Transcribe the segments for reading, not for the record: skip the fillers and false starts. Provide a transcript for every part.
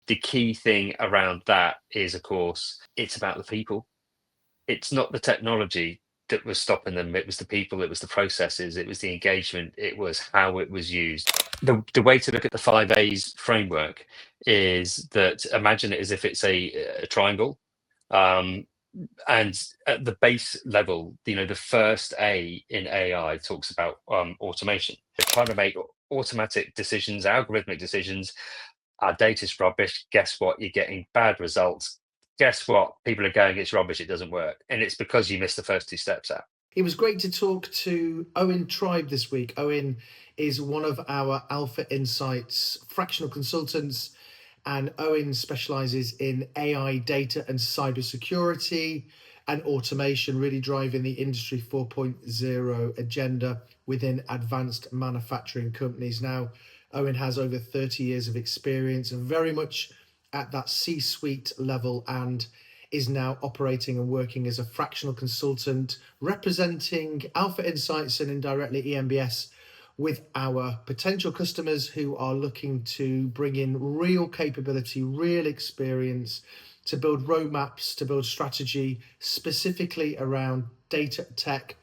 The key thing around that is, of course, it's about the people. It's not the technology that was stopping them. It was the people, it was the processes, it was the engagement, it was how it was used. The way to look at the 5 A's framework is that imagine it as if it's a triangle. Um, and at the base level, the first A in AI talks about automation. They're trying to make automatic decisions, algorithmic decisions. Our data's rubbish. Guess what? You're getting bad results. Guess what? People are going, it's rubbish, it doesn't work. And it's because you missed the first 2 steps out. It was great to talk to Owen Tribe this week. Owen is one of our Alpha Insights fractional consultants, and Owen specializes in AI data and cybersecurity and automation, really driving the Industry 4.0 agenda within advanced manufacturing companies. Now, Owen has over 30 years of experience and very much at that C-suite level, and is now operating and working as a fractional consultant representing Alpha Insights and indirectly EMBS with our potential customers who are looking to bring in real capability, real experience, to build roadmaps, to build strategy specifically around data tech,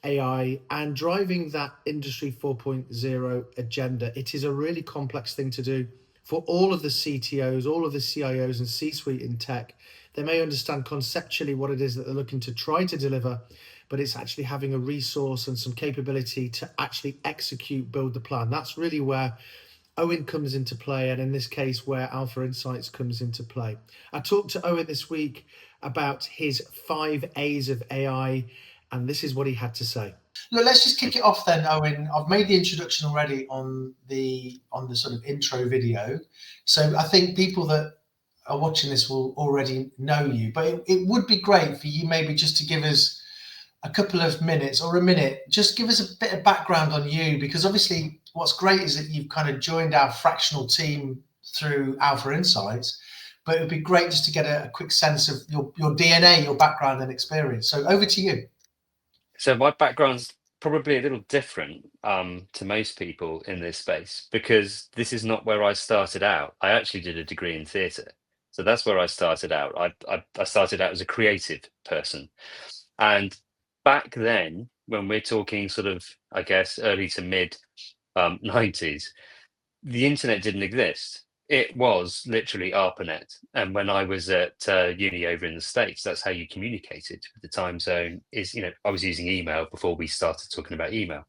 AI, and driving that Industry 4.0 agenda. It is a really complex thing to do for all of the CTOs, all of the CIOs and C-suite in tech. They may understand conceptually what it is that they're looking to try to deliver, but it's actually having a resource and some capability to actually execute, build the plan. That's really where Owen comes into play, and in this case, where Alpha Insights comes into play. I talked to Owen this week about his 5 A's of AI, and this is what he had to say. Look, let's just kick it off then, Owen. I've made the introduction already on the sort of intro video, so I think people that are watching this will already know you, but it would be great for you maybe just to give us a couple of minutes or a minute, just give us a bit of background on you, because obviously what's great is that you've kind of joined our fractional team through Alpha Insights, but it would be great just to get a quick sense of your DNA, your background and experience. So over to you. So my background's probably a little different to most people in this space, because this is not where I started out. I actually did a degree in theatre. So that's where I started out. I started out as a creative person. And back then, when we're talking sort of, I guess, early to mid 90s, the internet didn't exist. It was literally ARPANET. And when I was at uni over in the States, that's how you communicated with the time zone. I was using email before we started talking about email.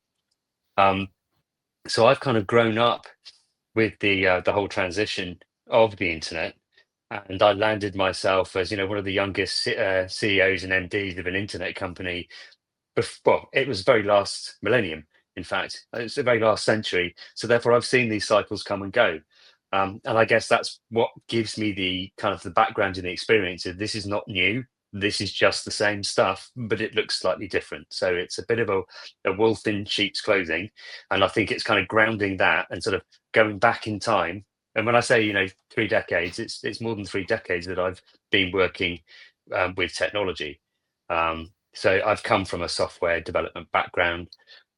So I've kind of grown up with the whole transition of the internet, and I landed myself as one of the youngest CEOs and MDs of an internet company. Well, it was very last millennium. In fact, it's the very last century. So therefore, I've seen these cycles come and go. And I guess that's what gives me the kind of the background and the experience of this is not new. This is just the same stuff, but it looks slightly different. So it's a bit of a wolf in sheep's clothing. And I think it's kind of grounding that and sort of going back in time. And when I say, 3 decades, it's more than 3 decades that I've been working with technology. So I've come from a software development background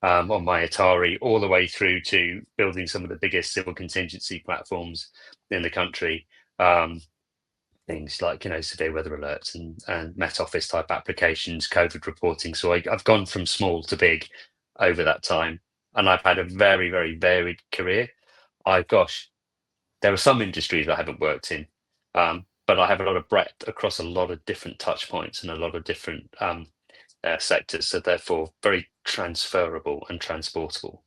on my Atari, all the way through to building some of the biggest civil contingency platforms in the country. Things like, severe weather alerts and Met Office type applications, COVID reporting. So I've gone from small to big over that time. And I've had a very, very varied career. There are some industries I haven't worked in, but I have a lot of breadth across a lot of different touch points and a lot of different sectors, so therefore very transferable and transportable.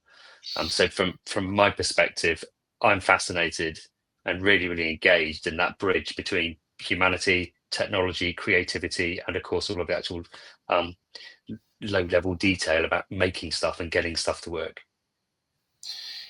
So from my perspective, I'm fascinated and really, really engaged in that bridge between humanity, technology, creativity, and of course all of the actual low-level detail about making stuff and getting stuff to work.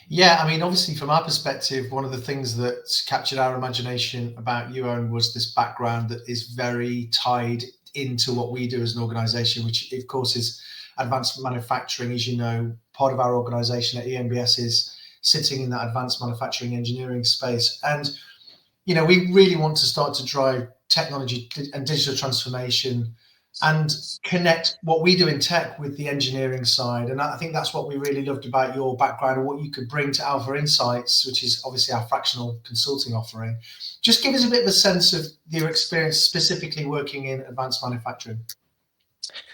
Yeah, I mean, obviously, from our perspective, one of the things that captured our imagination about you, Owen, was this background that is very tied into what we do as an organization, which, of course, is advanced manufacturing. As you know, part of our organization at EMBS is sitting in that advanced manufacturing engineering space. And, we really want to start to drive technology and digital transformation and connect what we do in tech with the engineering side. And I think that's what we really loved about your background and what you could bring to Alpha Insights, which is obviously our fractional consulting offering. Just give us a bit of a sense of your experience specifically working in advanced manufacturing.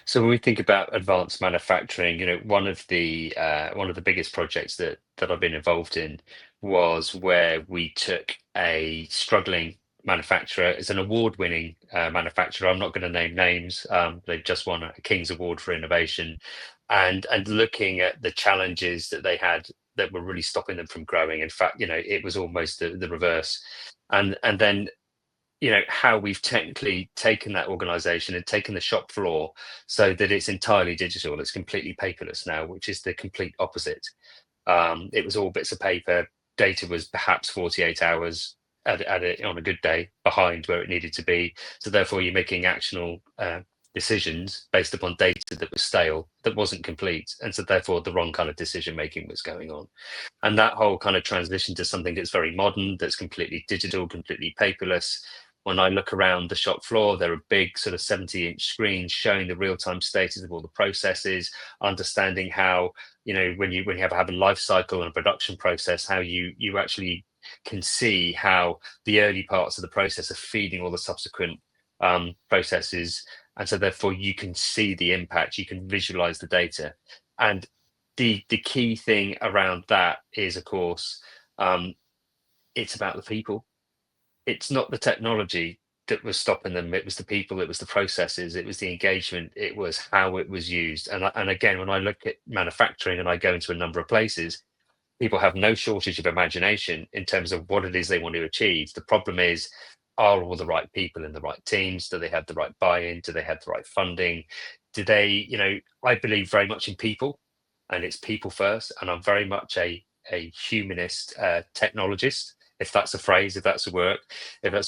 So when we think about advanced manufacturing, one of the biggest projects that I've been involved in was where we took a struggling manufacturer. It's an award-winning manufacturer. I'm not going to name names. They've just won a King's Award for innovation, and looking at the challenges that they had that were really stopping them from growing. In fact, it was almost the reverse. And then how we've technically taken that organization and taken the shop floor so that it's entirely digital. It's completely paperless now, which is the complete opposite. It was all bits of paper. Data was perhaps 48 hours on a good day behind where it needed to be. So therefore, you're making actionable decisions based upon data that was stale, that wasn't complete, and so therefore the wrong kind of decision making was going on. And that whole kind of transition to something that's very modern, that's completely digital, completely paperless. When I look around the shop floor, there are big sort of 70-inch screens showing the real-time status of all the processes, understanding how, when you have a life cycle and a production process, how you actually can see how the early parts of the process are feeding all the subsequent processes. And so therefore you can see the impact, you can visualize the data. And the key thing around that is, of course, it's about the people. It's not the technology that was stopping them. It was the people, it was the processes, it was the engagement, it was how it was used. And again, when I look at manufacturing and I go into a number of places, people have no shortage of imagination in terms of what it is they want to achieve. The problem is, are all the right people in the right teams? Do they have the right buy-in? Do they have the right funding? Do they, I believe very much in people, and it's people first. And I'm very much a humanist technologist, if that's a phrase, if that's a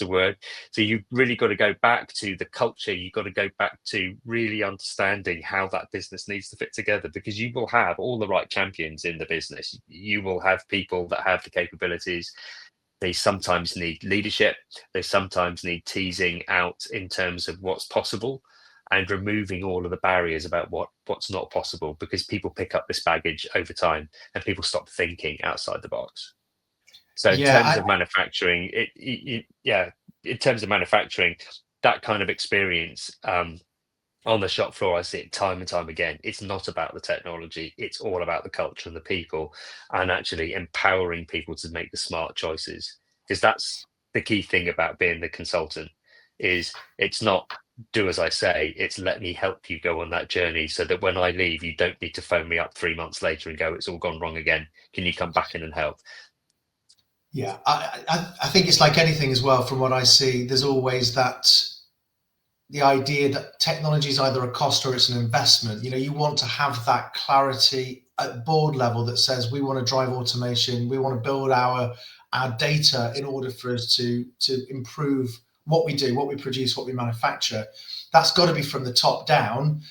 word. So you've really got to go back to the culture. You've got to go back to really understanding how that business needs to fit together, because you will have all the right champions in the business. You will have people that have the capabilities. They sometimes need leadership. They sometimes need teasing out in terms of what's possible and removing all of the barriers about what's not possible, because people pick up this baggage over time and people stop thinking outside the box. So in terms Yeah, of manufacturing, in terms of manufacturing, that kind of experience on the shop floor, I see it time and time again. It's not about the technology, it's all about the culture and the people, and actually empowering people to make the smart choices. Because that's the key thing about being the consultant, is it's not do as I say, it's let me help you go on that journey so that when I leave, you don't need to phone me up 3 months later and go, it's all gone wrong again. Can you come back in and help? yeah. I think it's like anything as well. From what I see, there's always that the idea that technology is either a cost or it's an investment. You want to have that clarity at board level that says we want to drive automation, we want to build our data in order for us to improve what we do, what we produce, what we manufacture. That's got to be from the top down.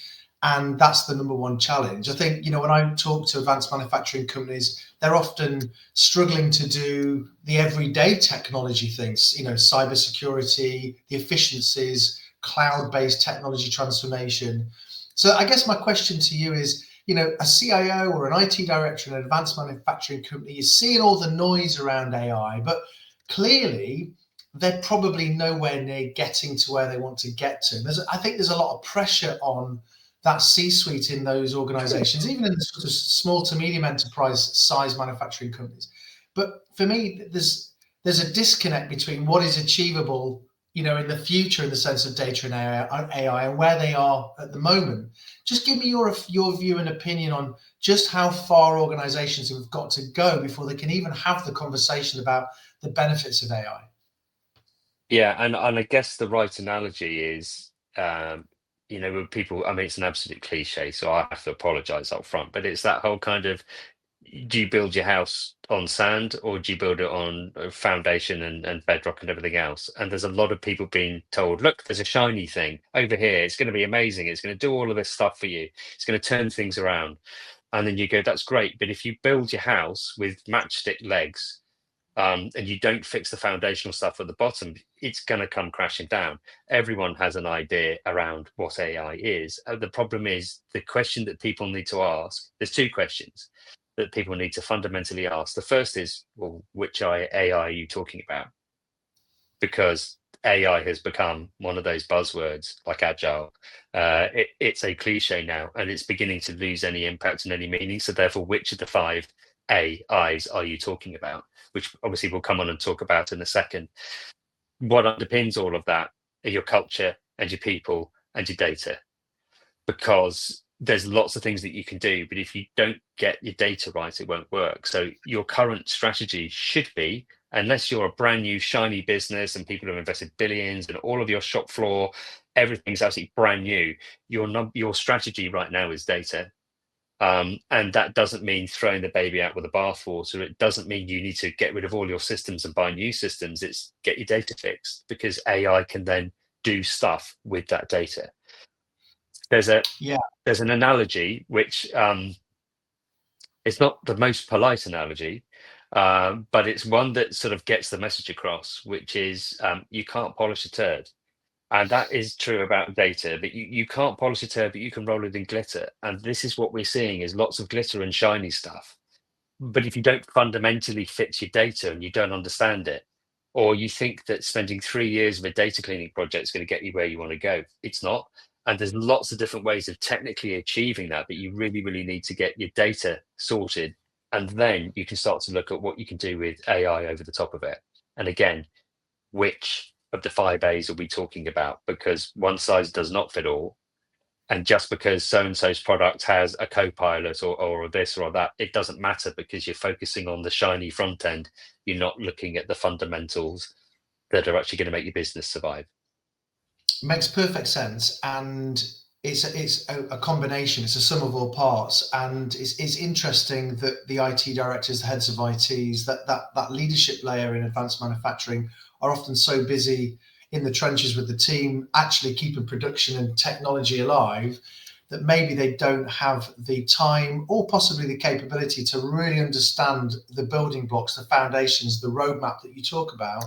And that's the number one challenge. I think, when I talk to advanced manufacturing companies, they're often struggling to do the everyday technology things, cybersecurity, the efficiencies, cloud-based technology transformation. So I guess my question to you is, a CIO or an IT director in an advanced manufacturing company is seeing all the noise around AI, but clearly they're probably nowhere near getting to where they want to get to. I think there's a lot of pressure on that C-suite in those organizations, even in the sort of small to medium enterprise size manufacturing companies. But for me, there's a disconnect between what is achievable, in the future in the sense of data and AI and where they are at the moment. Just give me your view and opinion on just how far organizations have got to go before they can even have the conversation about the benefits of AI. Yeah, and I guess the right analogy is, with people, I mean, it's an absolute cliche, so I have to apologize up front, but it's that whole kind of, do you build your house on sand or do you build it on foundation and bedrock and everything else? And there's a lot of people being told, look, there's a shiny thing over here. It's going to be amazing. It's going to do all of this stuff for you. It's going to turn things around. And then you go, that's great. But if you build your house with matchstick legs, and you don't fix the foundational stuff at the bottom, it's going to come crashing down. Everyone has an idea around what AI is. The problem is the question that people need to ask. There's two questions that people need to fundamentally ask. The first is, well, which AI are you talking about? Because AI has become one of those buzzwords like agile. It's a cliche now, and it's beginning to lose any impact and any meaning. So therefore, which of the five AIs are you talking about? Which obviously we'll come on and talk about in a second. What underpins all of that are your culture and your people and your data, because there's lots of things that you can do, but if you don't get your data right, it won't work. So your current strategy should be, unless you're a brand new shiny business and people have invested billions and all of your shop floor, everything's absolutely brand new, your strategy right now is data. And that doesn't mean throwing the baby out with the bathwater. It doesn't mean you need to get rid of all your systems and buy new systems. It's get your data fixed, because AI can then do stuff with that data. There's a Yeah. there's an analogy which it's not the most polite analogy, but it's one that sort of gets the message across, which is you can't polish a turd. And that is true about data, but you can't polish a turd, but you can roll it in glitter. And this is what we're seeing, is lots of glitter and shiny stuff. But if you don't fundamentally fix your data and you don't understand it, or you think that spending 3 years of a data cleaning project is going to get you where you want to go, it's not. And there's lots of different ways of technically achieving that, but you really, really need to get your data sorted. And then you can start to look at what you can do with AI over the top of it. And again, which of the five A's are we talking about? Because one size does not fit all. And just because so and so's product has a co-pilot or this or that, it doesn't matter, because you're focusing on the shiny front end. You're not looking at the fundamentals that are actually going to make your business survive. Makes perfect sense, and it's a combination. It's a sum of all parts, and it's interesting that the IT directors, the heads of ITs, that leadership layer in advanced manufacturing are often so busy in the trenches with the team, actually keeping production and technology alive, that maybe they don't have the time or possibly the capability to really understand the building blocks, the foundations, the roadmap that you talk about.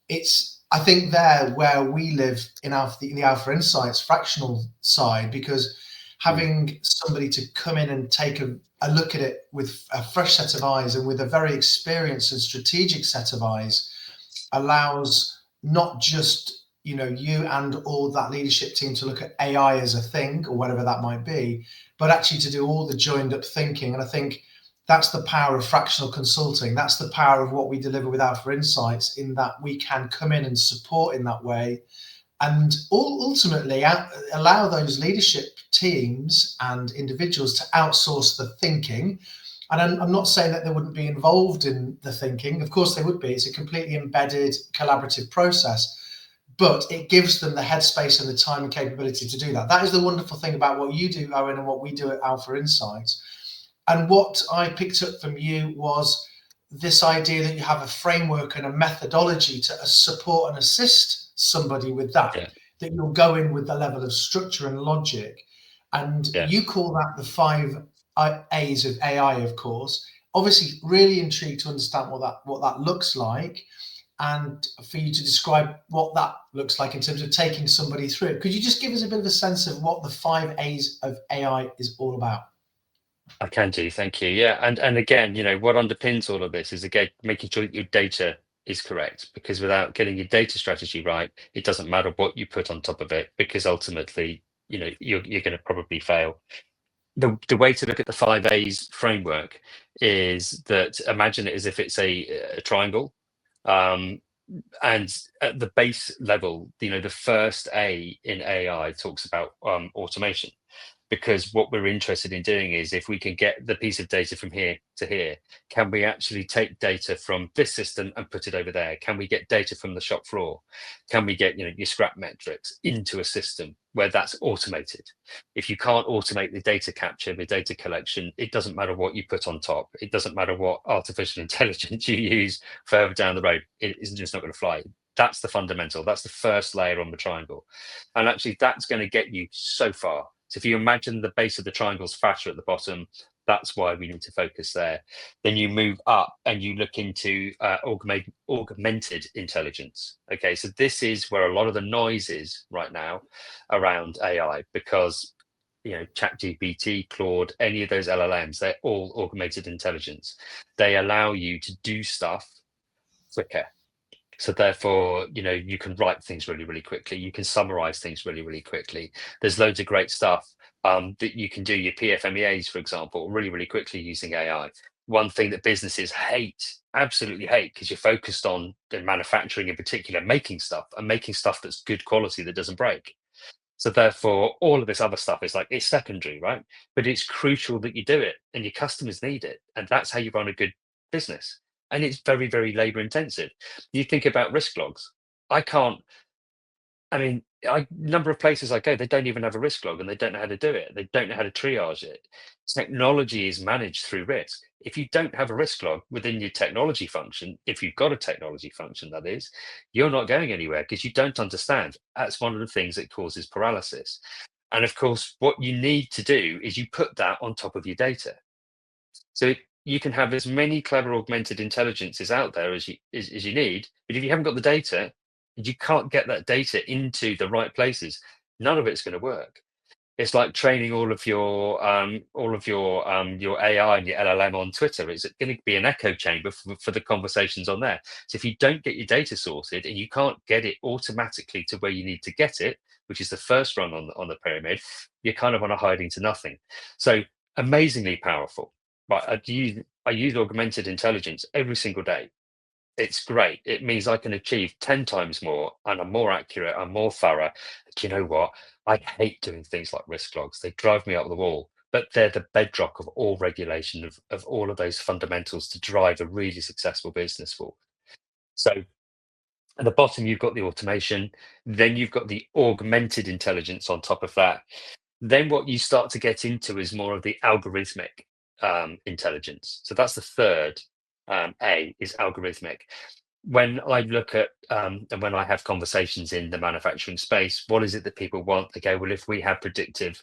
It's, I think, there where we live in the Alpha Insights fractional side, because Mm. having somebody to come in and take a look at it with a fresh set of eyes and with a very experienced and strategic set of eyes allows not just, you and all that leadership team to look at AI as a thing or whatever that might be, but actually to do all the joined up thinking. And I think that's the power of fractional consulting. That's the power of what we deliver with Alpha Insights, in that we can come in and support in that way, and ultimately allow those leadership teams and individuals to outsource the thinking. And I'm not saying that they wouldn't be involved in the thinking. Of course they would be. It's a completely embedded collaborative process, but it gives them the headspace and the time and capability to do that. That is the wonderful thing about what you do, Owen, and what we do at Alpha Insights. And what I picked up from you was this idea that you have a framework and a methodology to support and assist somebody with that, Yeah, that you'll go in with the level of structure and logic. And yeah. you call that the five A's of AI, of course. Obviously, really intrigued to understand what that looks like, and for you to describe what that looks like in terms of taking somebody through it. Could you just give us a bit of a sense of what the five A's of AI is all about? I can do, thank you. Yeah, and again, what underpins all of this is, again, making sure that your data is correct, because without getting your data strategy right, it doesn't matter what you put on top of it, because ultimately, you're going to probably fail. The way to look at the five A's framework is that, imagine it as if it's a triangle. Um, and at the base level, the first A in AI talks about automation, because what we're interested in doing is, if we can get the piece of data from here to here, can we actually take data from this system and put it over there? Can we get data from the shop floor? Can we get your scrap metrics into a system where that's automated? If you can't automate the data capture, the data collection, it doesn't matter what you put on top. It doesn't matter what artificial intelligence you use further down the road. It's just not going to fly. That's the fundamental. That's the first layer on the triangle. And actually, that's going to get you so far. So if you imagine the base of the triangle is fatter at the bottom, That's why we need to focus there. Then you move up and you look into augmented intelligence. Okay, so this is where a lot of the noise is right now around AI, because ChatGPT, Claude, any of those LLMs, they're all augmented intelligence. They allow you to do stuff quicker. So therefore, you can write things really, really quickly. You can summarize things really, really quickly. There's loads of great stuff that you can do your PFMEAs, for example, really, really quickly using AI. One thing that businesses hate, absolutely hate, because you're focused on in manufacturing in particular, making stuff and making stuff that's good quality that doesn't break. So therefore, all of this other stuff is like, it's secondary, right? But it's crucial that you do it and your customers need it. And that's how you run a good business. And it's very, very labor intensive. You think about risk logs. I can't, I mean, number of places I go, they don't even have a risk log and they don't know how to do it. They don't know how to triage it. Technology is managed through risk. If you don't have a risk log within your technology function, if you've got a technology function, that is, you're not going anywhere because you don't understand. That's one of the things that causes paralysis. And of course, what you need to do is you put that on top of your data. So you can have as many clever augmented intelligences out there as you need, but if you haven't got the data, and you can't get that data into the right places, none of it's going to work. It's like training your AI and your LLM on Twitter. It's going to be an echo chamber for the conversations on there. So if you don't get your data sorted and you can't get it automatically to where you need to get it, which is the first rung on the pyramid, you're kind of on a hiding to nothing. So amazingly powerful. Right, I use augmented intelligence every single day. It's great. It means I can achieve 10 times more and I'm more accurate, I'm more thorough. Do you know what? I hate doing things like risk logs. They drive me up the wall, but they're the bedrock of all regulation of all of those fundamentals to drive a really successful business for. So at the bottom, you've got the automation, then you've got the augmented intelligence on top of that. Then what you start to get into is more of the algorithmic intelligence. So that's the third A, is algorithmic. When I look at and when I have conversations in the manufacturing space, what is it that people want? They go, well, if we have predictive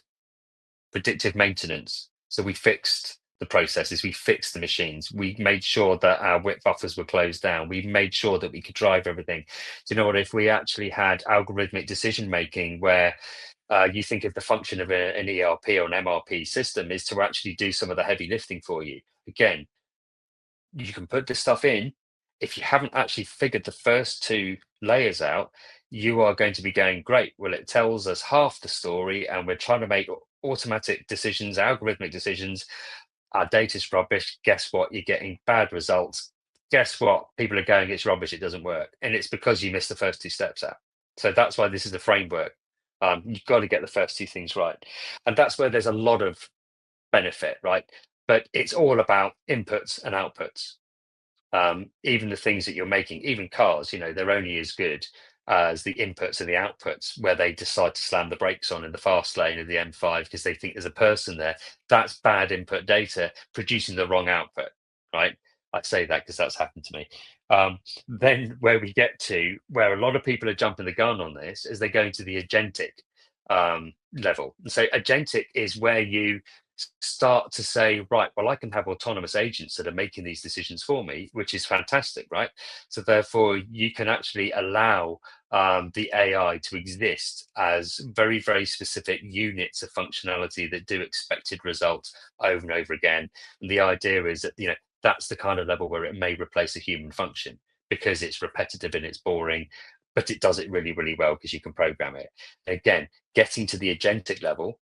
maintenance, so we fixed the processes, we fixed the machines, we made sure that our WIP buffers were closed down, we made sure that we could drive everything. Do you know what? If we actually had algorithmic decision making, where you think of the function of an ERP or an MRP system is to actually do some of the heavy lifting for you. Again, you can put this stuff in. If you haven't actually figured the first two layers out, you are going to be going, great. Well, it tells us half the story, and we're trying to make automatic decisions, algorithmic decisions. Our data's rubbish. Guess what? You're getting bad results. Guess what? People are going, it's rubbish. It doesn't work. And it's because you missed the first two steps out. So that's why this is the framework. You've got to get the first two things right. And that's where there's a lot of benefit, right? But it's all about inputs and outputs. Even the things that you're making, even cars, they're only as good as the inputs and the outputs, where they decide to slam the brakes on in the fast lane of the M5 because they think there's a person there. That's bad input data producing the wrong output, right? I say that because that's happened to me. Then where we get to, where a lot of people are jumping the gun on this, is they go into the agentic level. And so agentic is where you start to say, right, well, I can have autonomous agents that are making these decisions for me, which is fantastic, right? So therefore, you can actually allow the AI to exist as very, very specific units of functionality that do expected results over and over again. And the idea is that, that's the kind of level where it may replace a human function because it's repetitive and it's boring, but it does it really, really well because you can program it. Again, getting to the agentic level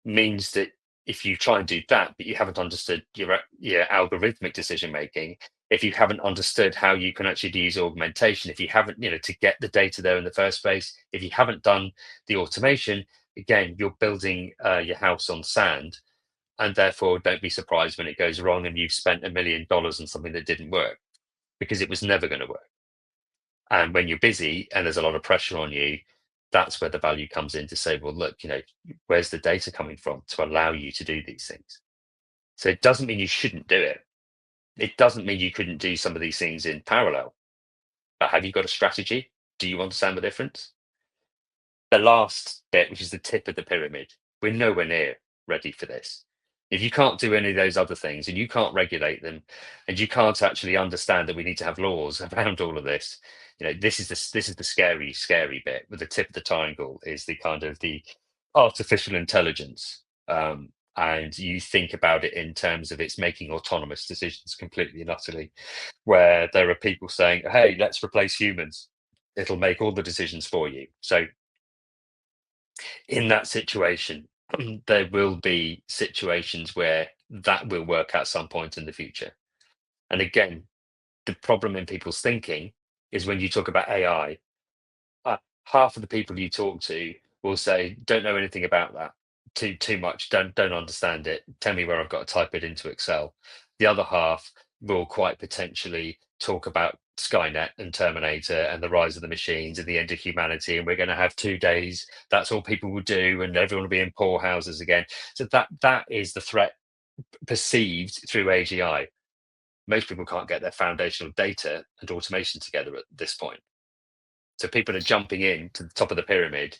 means that if you try and do that, but you haven't understood your algorithmic decision making, if you haven't understood how you can actually use augmentation, if you haven't, to get the data there in the first place, if you haven't done the automation, again, you're building your house on sand. And therefore, don't be surprised when it goes wrong and you've spent $1 million on something that didn't work because it was never going to work. And when you're busy and there's a lot of pressure on you, that's where the value comes in to say, well, look, where's the data coming from to allow you to do these things? So it doesn't mean you shouldn't do it. It doesn't mean you couldn't do some of these things in parallel. But have you got a strategy? Do you understand the difference? The last bit, which is the tip of the pyramid, we're nowhere near ready for this. If you can't do any of those other things and you can't regulate them, and you can't actually understand that we need to have laws around all of this, this is the scary bit. With the tip of the triangle is the kind of the artificial intelligence. And you think about it in terms of it's making autonomous decisions completely and utterly, where there are people saying, hey, let's replace humans. It'll make all the decisions for you. So in that situation, there will be situations where that will work at some point in the future. And again, the problem in people's thinking is when you talk about AI, half of the people you talk to will say, don't know anything about that. Too much, don't understand it. Tell me where I've got to type it into Excel. The other half will quite potentially talk about Skynet and Terminator and the rise of the machines and the end of humanity. And we're going to have 2 days. That's all people will do, and everyone will be in poorhouses again. So that is the threat perceived through AGI. Most people can't get their foundational data and automation together at this point. So people are jumping in to the top of the pyramid,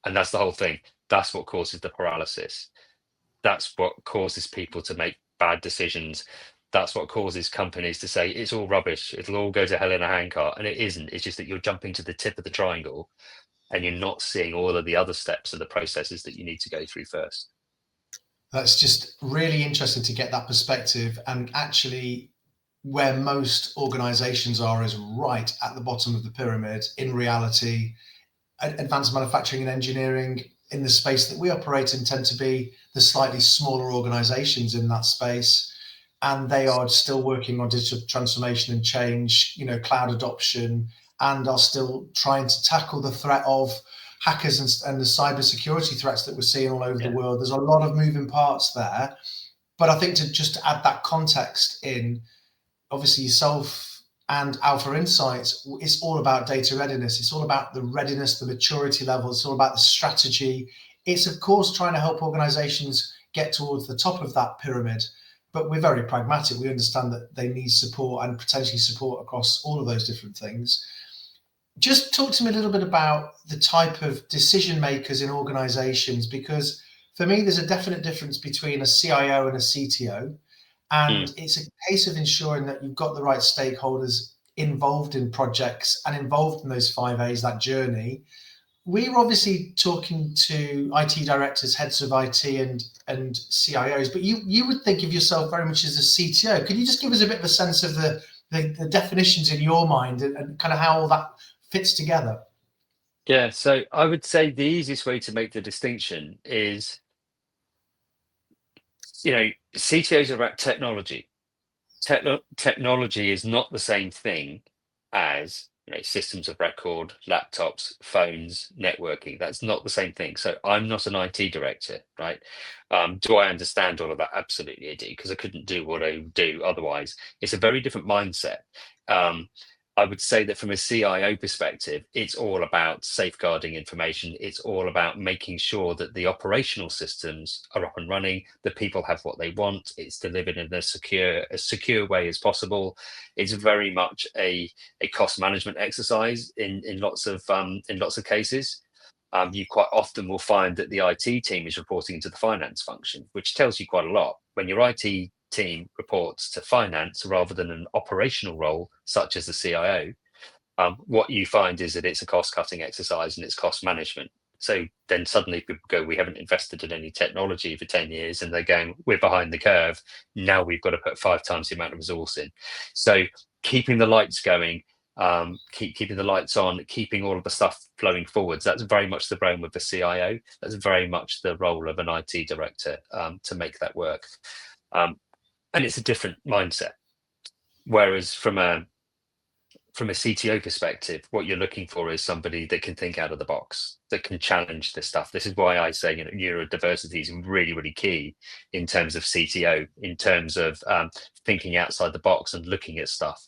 and that's the whole thing. That's what causes the paralysis. That's what causes people to make bad decisions. That's what causes companies to say it's all rubbish. It'll all go to hell in a handcart. And it isn't. It's just that you're jumping to the tip of the triangle and you're not seeing all of the other steps and the processes that you need to go through first. That's just really interesting to get that perspective. And actually, where most organizations are is right at the bottom of the pyramid. In reality, advanced manufacturing and engineering in the space that we operate in tend to be the slightly smaller organizations in that space. And they are still working on digital transformation and change, cloud adoption, and are still trying to tackle the threat of hackers and the cybersecurity threats that we're seeing all over the world. There's a lot of moving parts there. But I think to add that context in, obviously yourself and Alpha Insights, it's all about data readiness. It's all about the readiness, the maturity level. It's all about the strategy. It's, of course, trying to help organizations get towards the top of that pyramid. But we're very pragmatic. We understand that they need support and potentially support across all of those different things. Just talk to me a little bit about the type of decision makers in organizations, because for me, there's a definite difference between a CIO and a CTO. And it's a case of ensuring that you've got the right stakeholders involved in projects and involved in those 5 A's, that journey. We're obviously talking to IT directors, heads of IT and CIOs, but you would think of yourself very much as a CTO. Could you just give us a bit of a sense of the definitions in your mind and kind of how all that fits together? Yeah, so I would say the easiest way to make the distinction is, CTOs are about technology. Technology is not the same thing as systems of record, laptops, phones, networking. That's not the same thing. So I'm not an IT director, right? Do I understand all of that? Absolutely, I do, because I couldn't do what I do otherwise. It's a very different mindset. I would say that from a CIO perspective, it's all about safeguarding information. It's all about making sure that the operational systems are up and running, the people have what they want, it's delivered in a secure way as possible. It's very much a cost management exercise in lots of cases. You quite often will find that the IT team is reporting into the finance function, which tells you quite a lot. When your IT team reports to finance rather than an operational role, such as the CIO, what you find is that it's a cost-cutting exercise and it's cost management. So then suddenly people go, we haven't invested in any technology for 10 years, and they're going, we're behind the curve. Now we've got to put 5 times the amount of resource in. So keeping the lights going, keeping the lights on, keeping all of the stuff flowing forwards. That's very much the realm of the CIO. That's very much the role of an IT director, to make that work. And it's a different mindset. Whereas from a CTO perspective, what you're looking for is somebody that can think out of the box, that can challenge this stuff. This is why I say, neurodiversity is really, really key in terms of CTO, in terms of thinking outside the box and looking at stuff.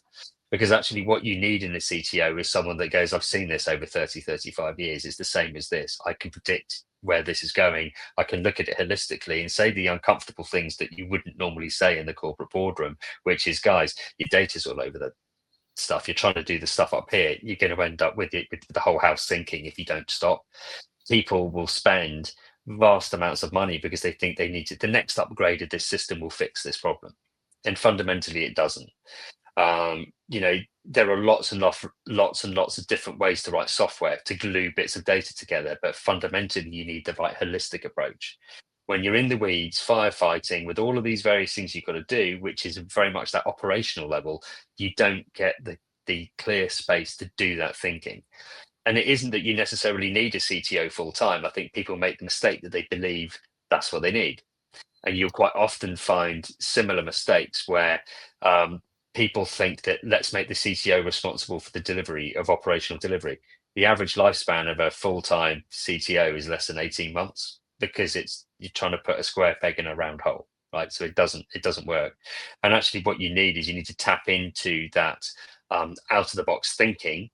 Because actually what you need in a CTO is someone that goes, I've seen this over 30, 35 years. It's the same as this. I can predict where this is going. I can look at it holistically and say the uncomfortable things that you wouldn't normally say in the corporate boardroom, which is, guys, your data's all over the stuff. You're trying to do the stuff up here. You're going to end up with the whole house sinking if you don't stop. People will spend vast amounts of money because they think they need to. The next upgrade of this system will fix this problem, and fundamentally, it doesn't. You know, there are lots and lots of different ways to write software to glue bits of data together, but fundamentally, you need the right holistic approach. When you're in the weeds, firefighting with all of these various things you've got to do, which is very much that operational level, you don't get the clear space to do that thinking. And it isn't that you necessarily need a CTO full time. I think people make the mistake that they believe that's what they need. And you'll quite often find similar mistakes where people think that let's make the CTO responsible for the delivery of operational delivery. The average lifespan of a full-time CTO is less than 18 months because it's you're trying to put a square peg in a round hole, right? So it doesn't work. And actually, what you need is you need to tap into that out of the box thinking,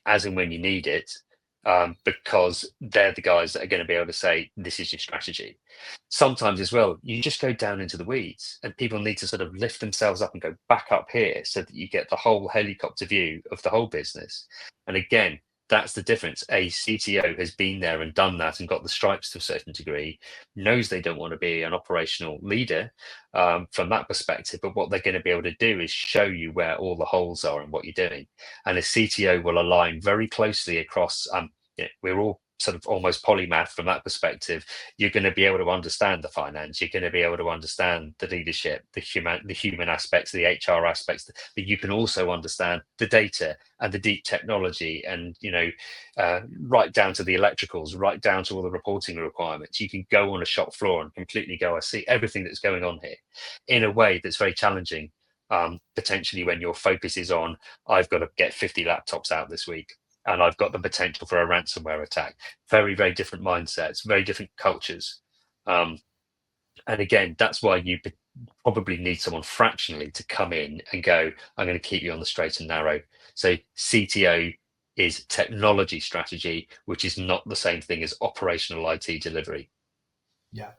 as and when you need it, because they're the guys that are going to be able to say this is your strategy. Sometimes as well, you just go down into the weeds and people need to sort of lift themselves up and go back up here so that you get the whole helicopter view of the whole business. And again, that's the difference. A CTO has been there and done that and got the stripes to a certain degree, knows they don't want to be an operational leader from that perspective, but what they're going to be able to do is show you where all the holes are and what you're doing. And a CTO will align very closely across. We're all sort of almost polymath from that perspective. You're going to be able to understand the finance, you're going to be able to understand the leadership, the human aspects, the HR aspects, but you can also understand the data and the deep technology, and right down to the electricals, right down to all the reporting requirements. You can go on a shop floor and completely go, I see everything that's going on here, in a way that's very challenging, potentially, when your focus is on, I've got to get 50 laptops out this week and I've got the potential for a ransomware attack. Very, very different mindsets, very different cultures. Um, and again, that's why you probably need someone fractionally to come in and go, I'm going to keep you on the straight and narrow. So CTO is technology strategy, which is not the same thing as operational IT delivery. Yeah.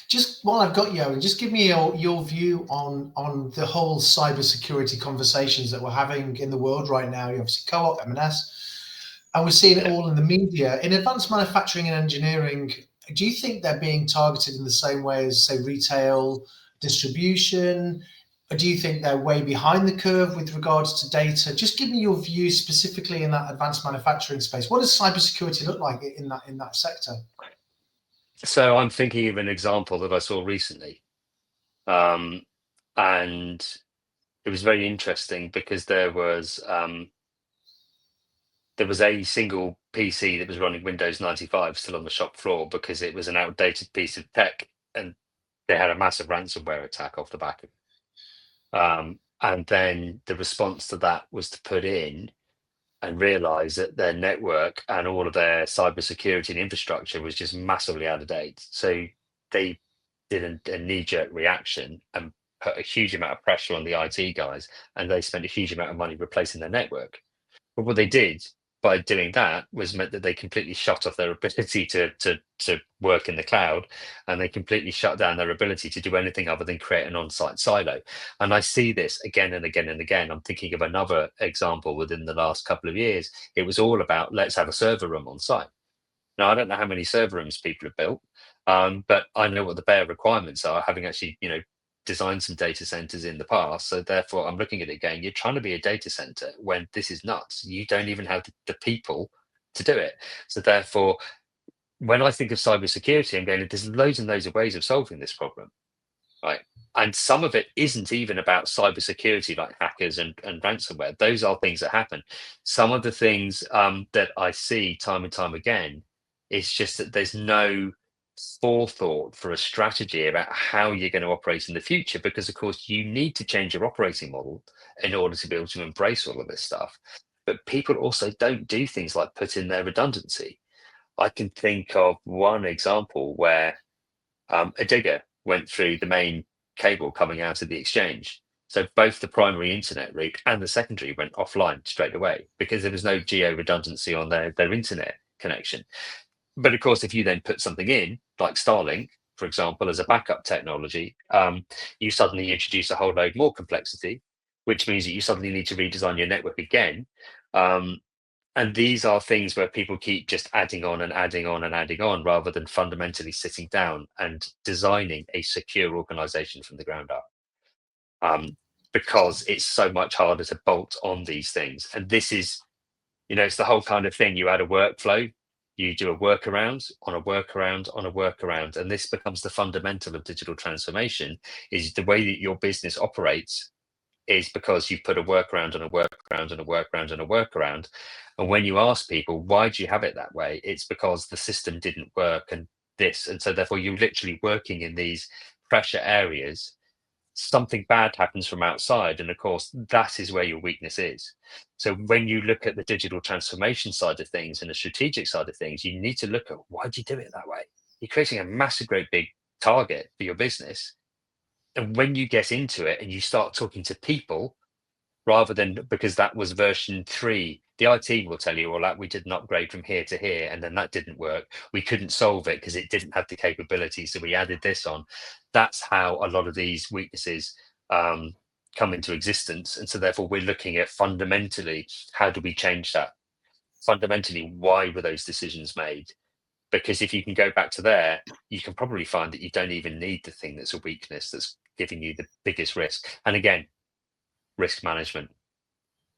Just while I've got you, Owen, just give me your view on the whole cybersecurity conversations that we're having in the world right now. You obviously co-op, M&S, and we're seeing it Yeah. all in the media. In advanced manufacturing and engineering, do you think they're being targeted in the same way as, say, retail distribution? Or do you think they're way behind the curve with regards to data? Just give me your view specifically in that advanced manufacturing space. What does cybersecurity look like in that sector? So I'm thinking of an example that I saw recently. Um, and it was very interesting because there was a single PC that was running Windows 95 still on the shop floor because it was an outdated piece of tech, and they had a massive ransomware attack off the back of it. And then the response to that was to put in and realize that their network and all of their cybersecurity and infrastructure was just massively out of date. So they did a knee-jerk reaction and put a huge amount of pressure on the IT guys, and they spent a huge amount of money replacing their network. But what they did by doing that was meant that they completely shut off their ability to work in the cloud, and they completely shut down their ability to do anything other than create an on-site silo. And I see this again and again and again. I'm thinking of another example within the last couple of years. It was all about let's have a server room on site. Now, I don't know how many server rooms people have built, but I know what the bare requirements are, having actually, designed some data centers in the past. So therefore, I'm looking at it going, you're trying to be a data center when this is nuts. You don't even have the people to do it. So therefore, when I think of cybersecurity, I'm going, there's loads and loads of ways of solving this problem, right? And some of it isn't even about cybersecurity, like hackers and ransomware. Those are things that happen. Some of the things that I see time and time again, it's just that there's no forethought for a strategy about how you're going to operate in the future, because of course you need to change your operating model in order to be able to embrace all of this stuff. But people also don't do things like put in their redundancy. I can think of one example where a digger went through the main cable coming out of the exchange. So both the primary internet route and the secondary went offline straight away because there was no geo redundancy on their internet connection. But of course, if you then put something in, like Starlink, for example, as a backup technology, you suddenly introduce a whole load more complexity, which means that you suddenly need to redesign your network again. And these are things where people keep just adding on and adding on and adding on, rather than fundamentally sitting down and designing a secure organization from the ground up. Because it's so much harder to bolt on these things. And this is, it's the whole kind of thing. You add a workflow, you do a workaround on a workaround on a workaround. And this becomes the fundamental of digital transformation, is the way that your business operates is because you've put a workaround and a workaround and a workaround and a workaround. And when you ask people, why do you have it that way? It's because the system didn't work and this. And so therefore you're literally working in these pressure areas. Something bad happens from outside. And of course, that is where your weakness is. So when you look at the digital transformation side of things and the strategic side of things, you need to look at, why do you do it that way? You're creating a massive, great big target for your business. And when you get into it and you start talking to people, rather than, because that was version 3, the IT will tell you, well, that we did an upgrade from here to here, and then that didn't work. We couldn't solve it because it didn't have the capability, so we added this on. That's how a lot of these weaknesses come into existence. And so therefore we're looking at fundamentally, how do we change that? Fundamentally, why were those decisions made? Because if you can go back to there, you can probably find that you don't even need the thing that's a weakness that's giving you the biggest risk. And again, risk management,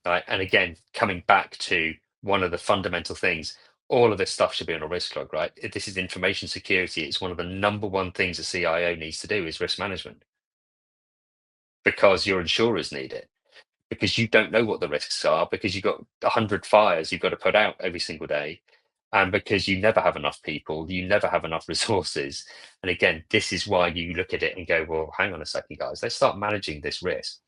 right? And again, coming back to one of the fundamental things, all of this stuff should be on a risk log, right? This is information security. It's one of the number one things a CIO needs to do is risk management, because your insurers need it, because you don't know what the risks are, because you've got 100 fires you've got to put out every single day, and because you never have enough people, you never have enough resources. And again, this is why you look at it and go, well, hang on a second, guys, let's start managing this risk.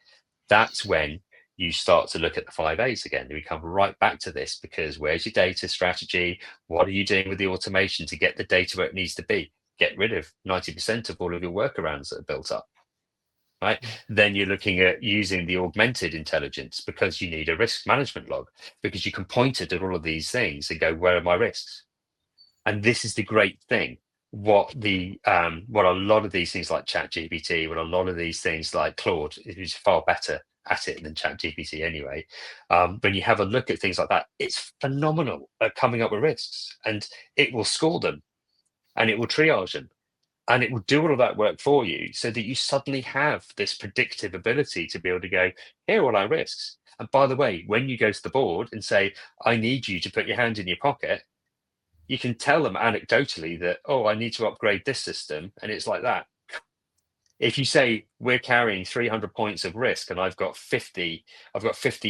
That's when you start to look at the 5As again. We come right back to this, because where's your data strategy? What are you doing with the automation to get the data where it needs to be? Get rid of 90% of all of your workarounds that are built up, right? Then you're looking at using the augmented intelligence, because you need a risk management log, because you can point it at all of these things and go, where are my risks? And this is the great thing. What a lot of these things like ChatGPT, what a lot of these things like Claude, is far better at it than ChatGPT anyway. When you have a look at things like that, it's phenomenal at coming up with risks, and it will score them, and it will triage them, and it will do all of that work for you, so that you suddenly have this predictive ability to be able to go, here are all our risks. And by the way, when you go to the board and say, I need you to put your hand in your pocket, you can tell them anecdotally that, oh, I need to upgrade this system. And it's like that. If you say we're carrying 300 points of risk and I've got 50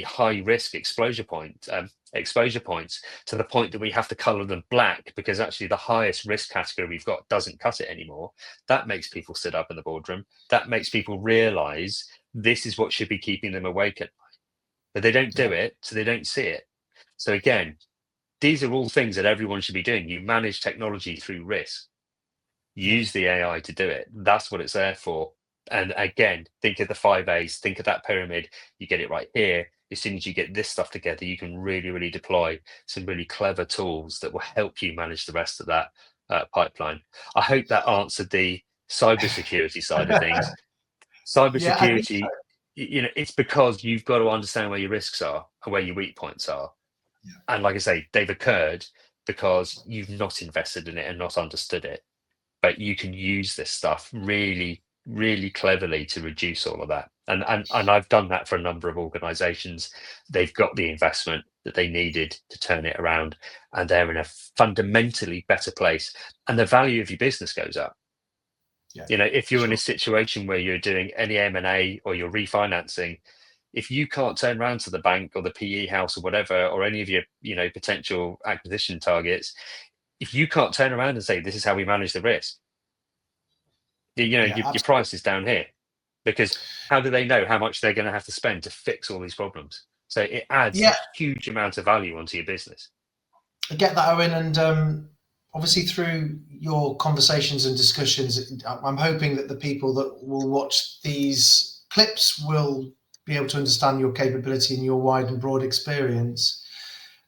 high risk exposure points to the point that we have to color them black because actually the highest risk category we've got doesn't cut it anymore. That makes people sit up in the boardroom. That makes people realize this is what should be keeping them awake at night. But they don't do it, so they don't see it. So again, these are all things that everyone should be doing. You manage technology through risk. Use the AI to do it. That's what it's there for. And again, think of the 5As, think of that pyramid. You get it right here. As soon as you get this stuff together, you can really, really deploy some really clever tools that will help you manage the rest of that pipeline. I hope that answered the cybersecurity side of things. Yeah, I think Cybersecurity, it's because you've got to understand where your risks are and where your weak points are. And like I say, they've occurred because you've not invested in it and not understood it. But you can use this stuff really, really cleverly to reduce all of that. And I've done that for a number of organizations. They've got the investment that they needed to turn it around, and they're in a fundamentally better place. And the value of your business goes up. If you're in a situation where you're doing any M&A or you're refinancing, if you can't turn around to the bank or the PE house or whatever, or any of your potential acquisition targets, if you can't turn around and say, this is how we manage the risk, your price is down here, because how do they know how much they're going to have to spend to fix all these problems? So it adds a huge amount of value onto your business. I get that, Owen, and obviously through your conversations and discussions, I'm hoping that the people that will watch these clips will be able to understand your capability and your wide and broad experience.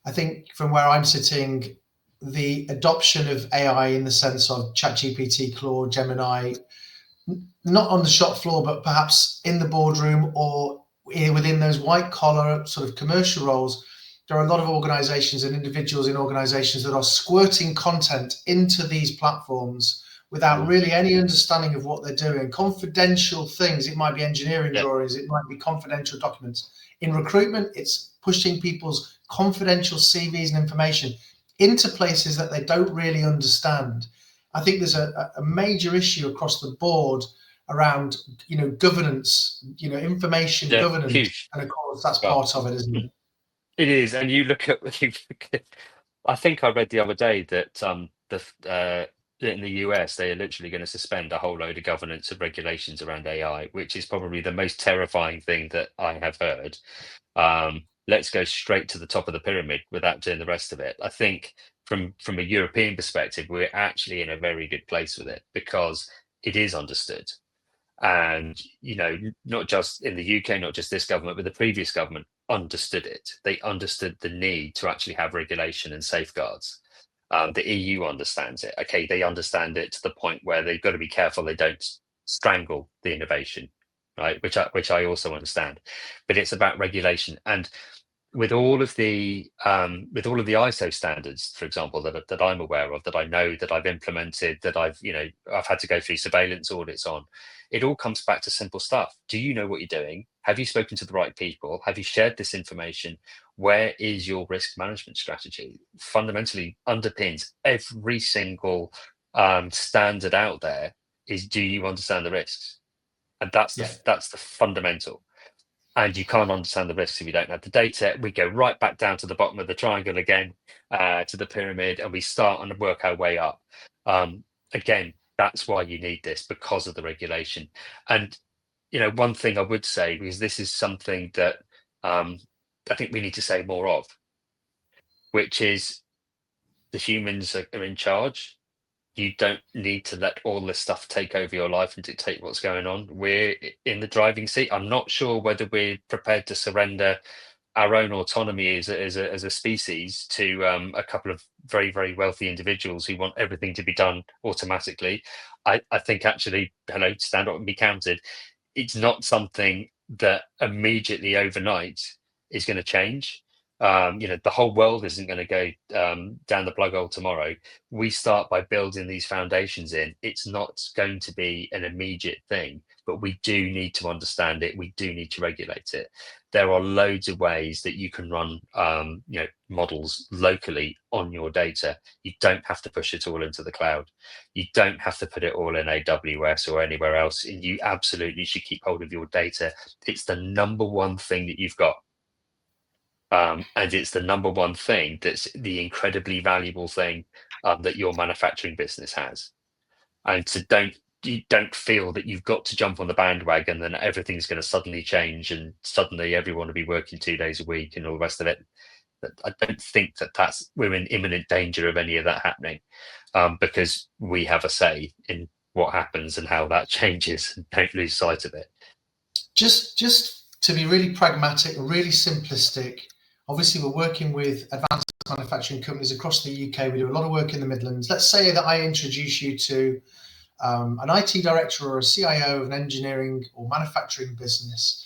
I think from where I'm sitting, the adoption of AI in the sense of ChatGPT, Claude, Gemini, not on the shop floor, but perhaps in the boardroom or within those white collar sort of commercial roles, there are a lot of organizations and individuals in organizations that are squirting content into these platforms without Mm. really any understanding of what they're doing. Confidential things, it might be engineering Yeah, drawings, it might be confidential documents. In recruitment, it's pushing people's confidential CVs and information into places that they don't really understand. I think there's a major issue across the board around, governance, information yeah, governance, huge. and of course that's Well, part of it, isn't it? it is, and you look at, I think I read the other day that in the US they are literally going to suspend a whole load of governance and regulations around AI, which is probably the most terrifying thing that I have heard. Let's go straight to the top of the pyramid without doing the rest of it. I think from a European perspective, we're actually in a very good place with it because it is understood. And, not just in the UK, not just this government, but the previous government understood it. They understood the need to actually have regulation and safeguards. The EU understands it. Okay, they understand it to the point where they've got to be careful they don't strangle the innovation, right? Which I also understand. But it's about regulation. And with all of the ISO standards, for example, that I'm aware of, that I know, that I've implemented, that I've had to go through surveillance audits on, it all comes back to simple stuff. Do you know what you're doing? Have you spoken to the right people? Have you shared this information? Where is your risk management strategy? Fundamentally underpins every single standard out there is, do you understand the risks? And that's the Yeah. that's the fundamental. And you can't understand the risks if you don't have the data. We go right back down to the bottom of the triangle again, to the pyramid, and we start and work our way up. Again, that's why you need this, because of the regulation. And one thing I would say, because this is something that I think we need to say more of, which is the humans are in charge. You don't need to let all this stuff take over your life and dictate what's going on. We're in the driving seat. I'm not sure whether we're prepared to surrender our own autonomy as a species to a couple of very, very wealthy individuals who want everything to be done automatically. I think actually, hello, stand up and be counted. It's not something that immediately overnight is going to change. The whole world isn't going to go down the plug hole tomorrow. We start by building these foundations in. It's not going to be an immediate thing, but we do need to understand it. We do need to regulate it. There are loads of ways that you can run models locally on your data. You don't have to push it all into the cloud. You don't have to put it all in AWS or anywhere else, and you absolutely should keep hold of your data. It's the number one thing that you've got. And it's the number one thing that's the incredibly valuable thing that your manufacturing business has. And so you don't feel that you've got to jump on the bandwagon and everything's going to suddenly change and suddenly everyone will be working 2 days a week and all the rest of it. I don't think we're in imminent danger of any of that happening, because we have a say in what happens and how that changes, and don't lose sight of it. Just to be really pragmatic, really simplistic. Obviously, we're working with advanced manufacturing companies across the UK. We do a lot of work in the Midlands. Let's say that I introduce you to an IT director or a CIO of an engineering or manufacturing business.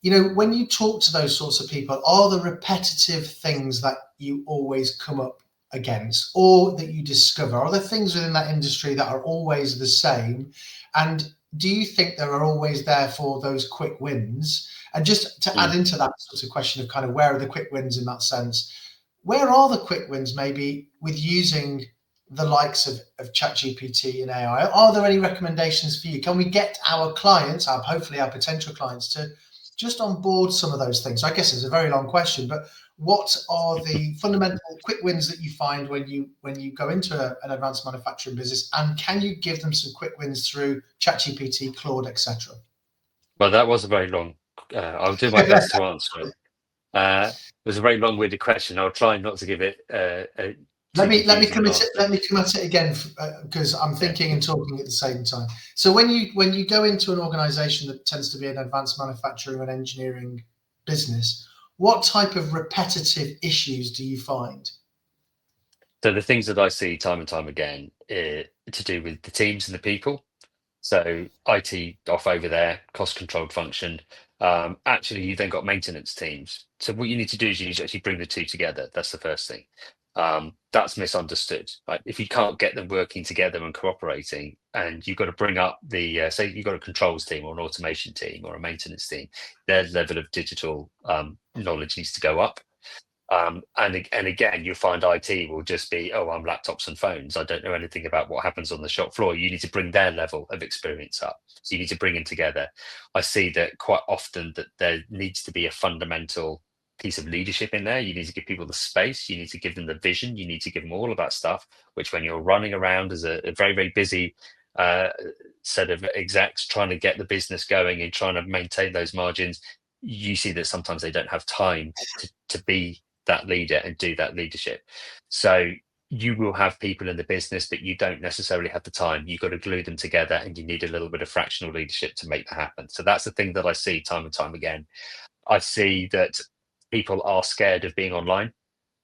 When you talk to those sorts of people, are the repetitive things that you always come up against or that you discover? Are there things within that industry that are always the same? And do you think there are always therefore those quick wins? And just to add Mm. into that sort of question of kind of where are the quick wins in that sense, where are the quick wins maybe with using the likes of ChatGPT and AI? Are there any recommendations for you? Can we get our clients, hopefully our potential clients, to just on board some of those things? So I guess it's a very long question, but what are the fundamental quick wins that you find when you go into an advanced manufacturing business, and can you give them some quick wins through ChatGPT, Claude, etc.? Well, that was a very long. I'll do my best to answer it. It was a very long-winded question. I'll try not to give it Let too me let me confusing come an at it. answer. Let me come at it again because I'm Yeah. thinking and talking at the same time. So when you go into an organisation that tends to be an advanced manufacturing and engineering business, what type of repetitive issues do you find? So the things that I see time and time again to do with the teams and the people. So IT off over there, cost controlled function. Actually, you then got maintenance teams. So what you need to do is you need to actually bring the two together. That's the first thing. That's misunderstood. Right? If you can't get them working together and cooperating, and you've got to bring up the say you've got a controls team or an automation team or a maintenance team, their level of digital knowledge needs to go up. And again, you'll find IT will just be, oh, I'm laptops and phones. I don't know anything about what happens on the shop floor. You need to bring their level of experience up. So you need to bring them together. I see that quite often that there needs to be a fundamental piece of leadership in there. You need to give people the space. You need to give them the vision. You need to give them all of that stuff, which when you're running around as a very, very busy uh, set of execs trying to get the business going and trying to maintain those margins, you see that sometimes they don't have time to be that leader and do that leadership. So you will have people in the business, but you don't necessarily have the time. You've got to glue them together and you need a little bit of fractional leadership to make that happen. So that's the thing that I see time and time again. I see that people are scared of being online.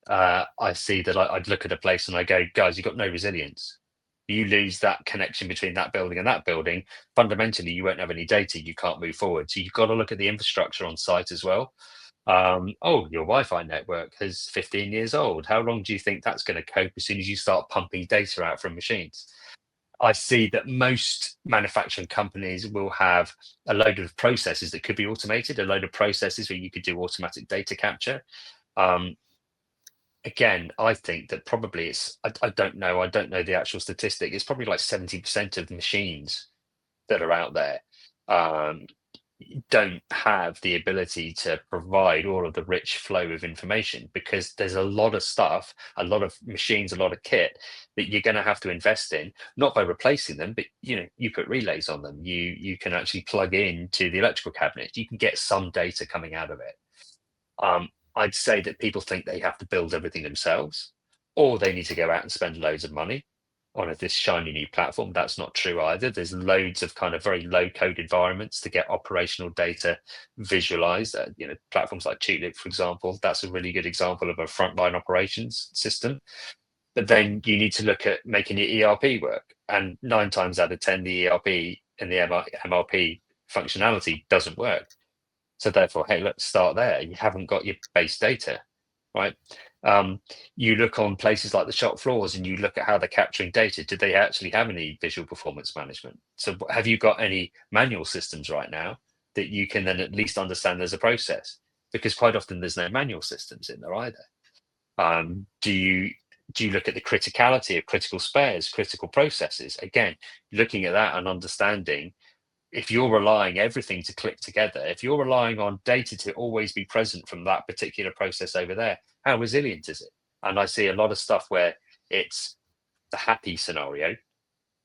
I see that I'd look at a place and I go, guys, you've got no resilience. You lose that connection between that building and that building. Fundamentally, you won't have any data. You can't move forward. So you've got to look at the infrastructure on site as well. Oh, your Wi-Fi network is 15 years old. How long do you think that's going to cope as soon as you start pumping data out from machines? I see that most manufacturing companies will have a load of processes that could be automated, a load of processes where you could do automatic data capture. Um, Again, I think that probably I don't know, I don't know the actual statistic. It's probably like 70% of machines that are out there. Um, don't have the ability to provide all of the rich flow of information because there's a lot of stuff, a lot of machines, a lot of kit that you're going to have to invest in, not by replacing them, but you put relays on them. You can actually plug in to the electrical cabinet. You can get some data coming out of it. I'd say that people think they have to build everything themselves, or they need to go out and spend loads of money on this shiny new platform. That's not true either. There's loads of kind of very low code environments to get operational data visualized. Platforms like Tulip, for example, that's a really good example of a frontline operations system. But then you need to look at making your ERP work. And 9 times out of 10, the ERP and the MRP functionality doesn't work. So therefore, hey, let's start there. You haven't got your base data, right? You look on places like the shop floors and you look at how they're capturing data. Do they actually have any visual performance management? So have you got any manual systems right now that you can then at least understand there's a process? Because quite often there's no manual systems in there either. Do you look at the criticality of critical spares, critical processes? Again, looking at that and understanding if you're relying everything to click together, if you're relying on data to always be present from that particular process over there, how resilient is it? And I see a lot of stuff where it's the happy scenario.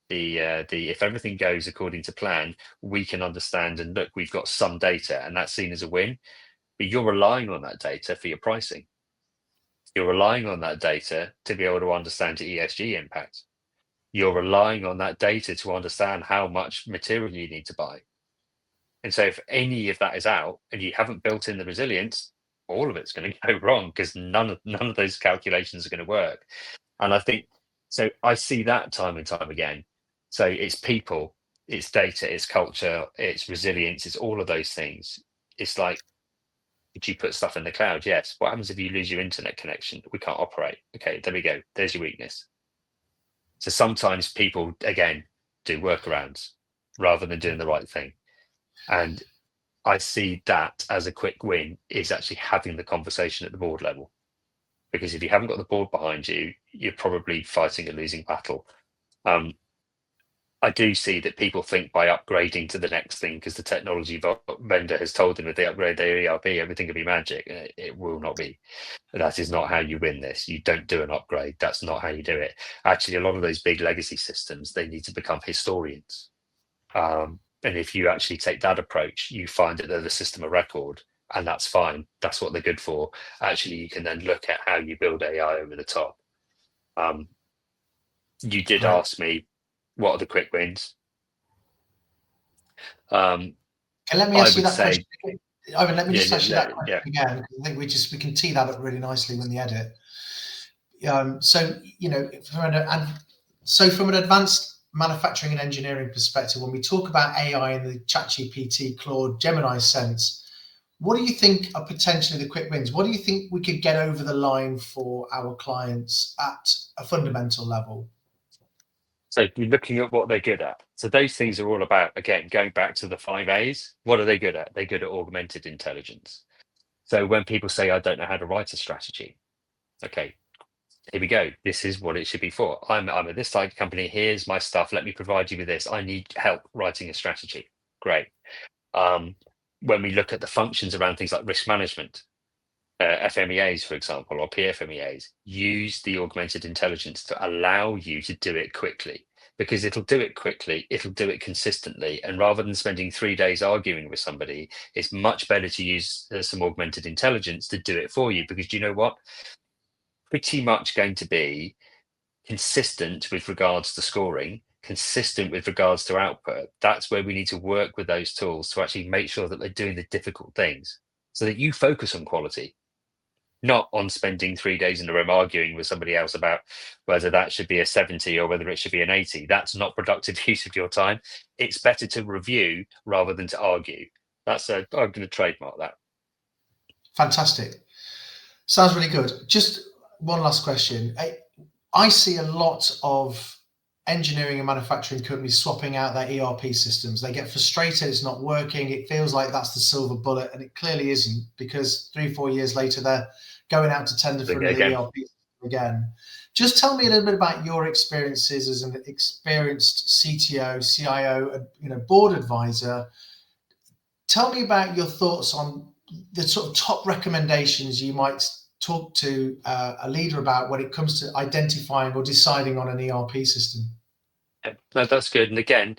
The if everything goes according to plan, we can understand and look, we've got some data, and that's seen as a win. But you're relying on that data for your pricing. You're relying on that data to be able to understand the ESG impact. You're relying on that data to understand how much material you need to buy. And so if any of that is out and you haven't built in the resilience, all of it's going to go wrong because none of those calculations are going to work. And I think so. I see that time and time again. So it's people, it's data, it's culture, it's resilience, it's all of those things. It's like, did you put stuff in the cloud? Yes. What happens if you lose your internet connection? We can't operate. Okay, there we go. There's your weakness. So sometimes people again do workarounds rather than doing the right thing. And I see that as a quick win is actually having the conversation at the board level. Because if you haven't got the board behind you, you're probably fighting a losing battle. I do see that people think by upgrading to the next thing, because the technology vendor has told them if they upgrade their ERP, everything will be magic. It will not be. That is not how you win this. You don't do an upgrade. That's not how you do it. Actually, a lot of those big legacy systems, they need to become historians. And if you actually take that approach, you find that they're the system of record, and that's fine. That's what they're good for. Actually, you can then look at how you build AI over the top. You did Right. ask me, what are the quick wins? Okay, let me I ask you would that question. say, Owen, let me yeah, just ask you that yeah. question again, because I think we can tee that up really nicely when the edit. So from an advanced manufacturing and engineering perspective, when we talk about AI in the ChatGPT, Claude, Gemini sense, what do you think are potentially the quick wins? What do you think we could get over the line for our clients at a fundamental level? So you're looking at what they're good at. So those things are all about, again, going back to the 5 A's. What are they good at? They're good at augmented intelligence. So when people say, I don't know how to write a strategy, okay, here we go. This is what it should be for. I'm at this type of company. Here's my stuff. Let me provide you with this. I need help writing a strategy. Great. Um, when we look at the functions around things like risk management, FMEAs, for example, or PFMEAs, use the augmented intelligence to allow you to do it quickly, because it'll do it quickly, it'll do it consistently. And rather than spending 3 days arguing with somebody, it's much better to use some augmented intelligence to do it for you, because do you know what? Pretty much going to be consistent with regards to scoring, consistent with regards to output. That's where we need to work with those tools to actually make sure that they're doing the difficult things so that you focus on quality, not on spending 3 days in a room arguing with somebody else about whether that should be a 70 or whether it should be an 80. That's not productive use of your time. It's better to review rather than to argue. I'm going to trademark that. Fantastic. Sounds really good. Just one last question. I see a lot of engineering and manufacturing companies swapping out their ERP systems. They get frustrated, it's not working. It feels like that's the silver bullet, and it clearly isn't, because 3-4 years later, they're going out to tender for another ERP system again. Just tell me a little bit about your experiences as an experienced CTO, CIO, board advisor. Tell me about your thoughts on the sort of top recommendations you might talk to a leader about when it comes to identifying or deciding on an ERP system. No, that's good. And again,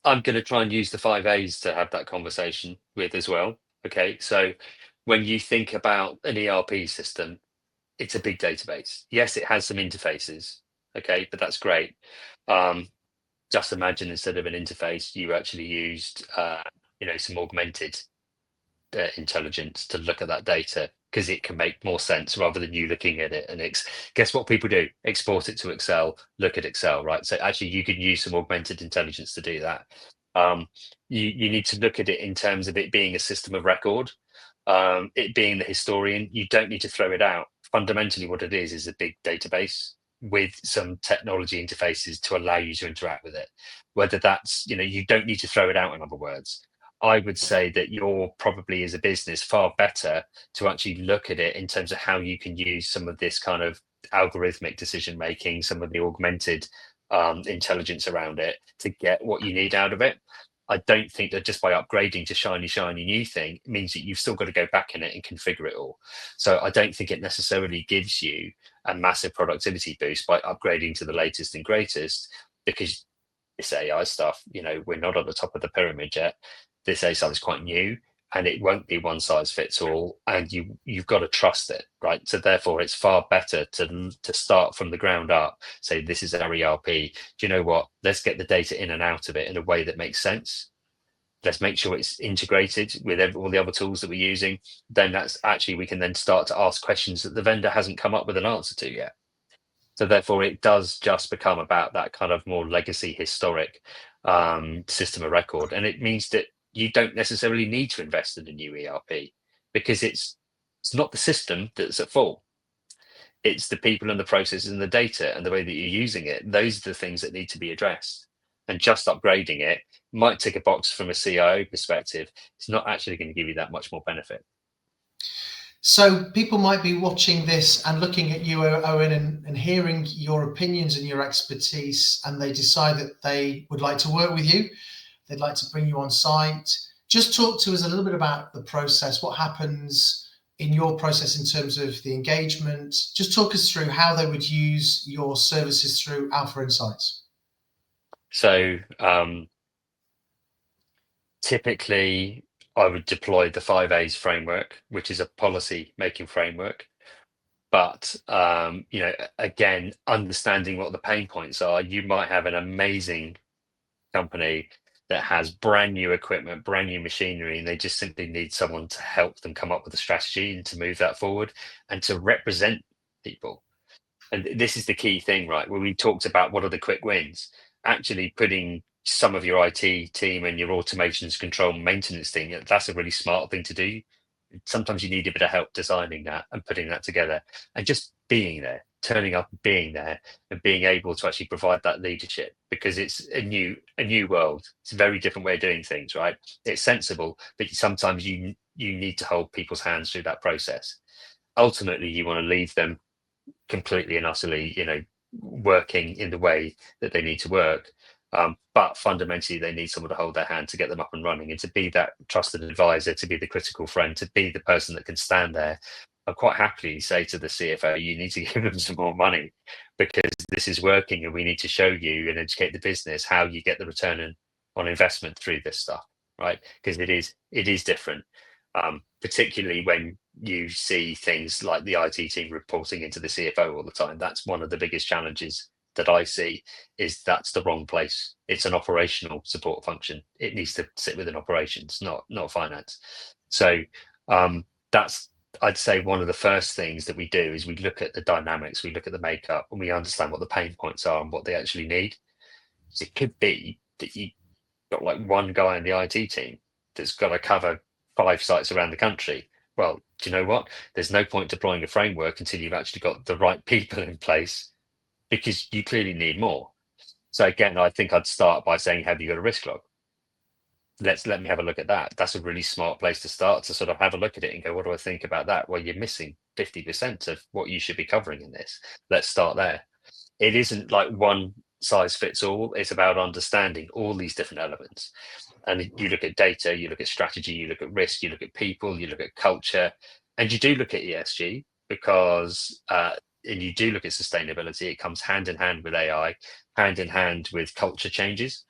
I'm going to try and use the 5 A's to have that conversation with as well. Okay. So when you think about an ERP system, it's a big database. Yes, it has some interfaces. Okay. But that's great. Just imagine instead of an interface, you actually used, some augmented intelligence to look at that data, because it can make more sense rather than you looking at it. And guess what people do? Export it to Excel, look at Excel, right? So actually you can use some augmented intelligence to do that. You need to look at it in terms of it being a system of record, it being the historian. You don't need to throw it out. Fundamentally, what it is a big database with some technology interfaces to allow you to interact with it. Whether that's, you don't need to throw it out, in other words. I would say that you're probably, as a business, far better to actually look at it in terms of how you can use some of this kind of algorithmic decision making, some of the augmented intelligence around it to get what you need out of it. I don't think that just by upgrading to shiny new thing means that you've still got to go back in it and configure it all. So I don't think it necessarily gives you a massive productivity boost by upgrading to the latest and greatest, because this AI stuff, we're not at the top of the pyramid yet. This AI is quite new, and it won't be one size fits all, and you've got to trust it, right? So therefore it's far better to start from the ground up, say this is our ERP. Do you know what? Let's get the data in and out of it in a way that makes sense. Let's make sure it's integrated with all the other tools that we're using. Then that's actually, we can then start to ask questions that the vendor hasn't come up with an answer to yet. So therefore it does just become about that kind of more legacy historic system of record. And it means that you don't necessarily need to invest in a new ERP, because it's not the system that's at fault. It's the people and the processes and the data and the way that you're using it. Those are the things that need to be addressed. And just upgrading it might tick a box from a CIO perspective. It's not actually going to give you that much more benefit. So people might be watching this and looking at you, Owen, and hearing your opinions and your expertise, and they decide that they would like to work with you. They'd like to bring you on site. Just talk to us a little bit about the process. What happens in your process in terms of the engagement? Just talk us through how they would use your services through Alpha Insights. So typically, I would deploy the 5 A's framework, which is a policy making framework. But again, understanding what the pain points are. You might have an amazing company that has brand new equipment, brand new machinery, and they just simply need someone to help them come up with a strategy and to move that forward and to represent people. And this is the key thing, right? Where we talked about what are the quick wins. actually putting some of your IT team and your automations control maintenance team, that's a really smart thing to do. Sometimes you need a bit of help designing that and putting that together, and just being there, turning up, being there, and being able to actually provide that leadership, because it's a new world. It's a very different way of doing things, right? It's sensible, but sometimes you need to hold people's hands through that process. Ultimately, you want to leave them completely and utterly, working in the way that they need to work. But fundamentally, they need someone to hold their hand to get them up and running, and to be that trusted advisor, to be the critical friend, to be the person that can stand there. I quite happily say to the CFO, you need to give them some more money, because this is working, and we need to show you and educate the business how you get the return on investment through this stuff, right? Because it is different, particularly when you see things like the IT team reporting into the CFO all the time. That's one of the biggest challenges that I see, is that's the wrong place. It's an operational support function. It needs to sit within operations, not finance. So that's, I'd say, one of the first things that we do is we look at the dynamics, we look at the makeup, and we understand what the pain points are and what they actually need. So it could be that you got like one guy in the IT team that's got to cover 5 sites around the country. Well, do you know what? There's no point deploying a framework until you've actually got the right people in place, because you clearly need more. So again, I think I'd start by saying, have you got a risk log? Let me have a look at that. That's a really smart place to start, to sort of have a look at it and go, what do I think about that? Well, you're missing 50% of what you should be covering in this. Let's start there. It isn't like one size fits all. It's about understanding all these different elements. And you look at data, you look at strategy, you look at risk, you look at people, you look at culture, and you do look at ESG, because and you do look at sustainability. It comes hand in hand with AI, hand in hand with culture changes.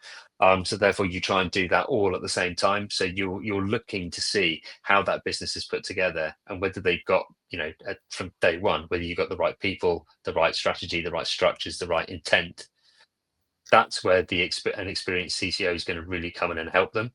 So therefore, you try and do that all at the same time. So you're looking to see how that business is put together, and whether they've got, from day one, whether you've got the right people, the right strategy, the right structures, the right intent. That's where an experienced CTO is going to really come in and help them.